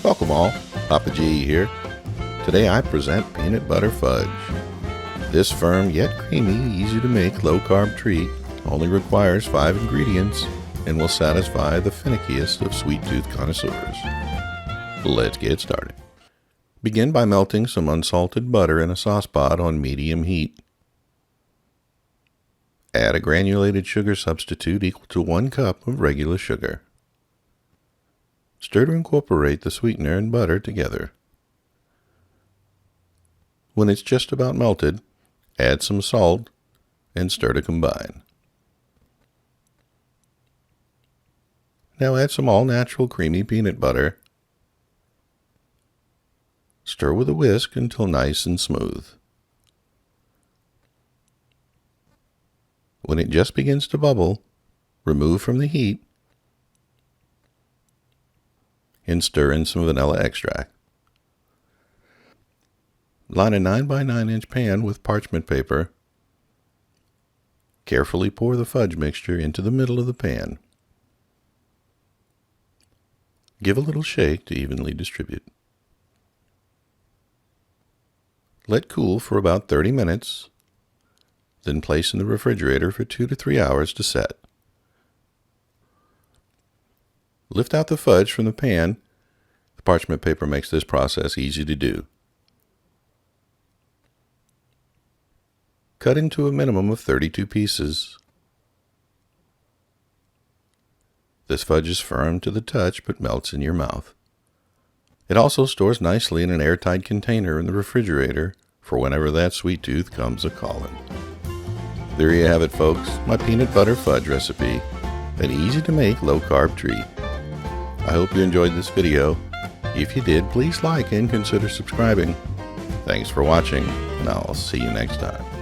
Welcome all, Papa G here. Today I present Peanut Butter Fudge. This firm yet creamy, easy to make low-carb treat only requires 5 ingredients and will satisfy the finickiest of sweet tooth connoisseurs. Let's get started. Begin by melting some unsalted butter in a saucepot on medium heat. Add a granulated sugar substitute equal to 1 cup of regular sugar. Stir to incorporate the sweetener and butter together. When it's just about melted, add some salt and stir to combine. Now add some all-natural creamy peanut butter. Stir with a whisk until nice and smooth. When it just begins to bubble, remove from the heat and stir in some vanilla extract. Line a 9 by 9 inch pan with parchment paper. Carefully pour the fudge mixture into the middle of the pan. Give a little shake to evenly distribute. Let cool for about 30 minutes, then place in the refrigerator for 2 to 3 hours to set. Lift out the fudge from the pan. The parchment paper makes this process easy to do. Cut into a minimum of 32 pieces. This fudge is firm to the touch but melts in your mouth. It also stores nicely in an airtight container in the refrigerator for whenever that sweet tooth comes a-calling. There you have it, folks, my peanut butter fudge recipe, an easy-to-make low-carb treat. I hope you enjoyed this video. If you did, please like and consider subscribing. Thanks for watching, and I'll see you next time.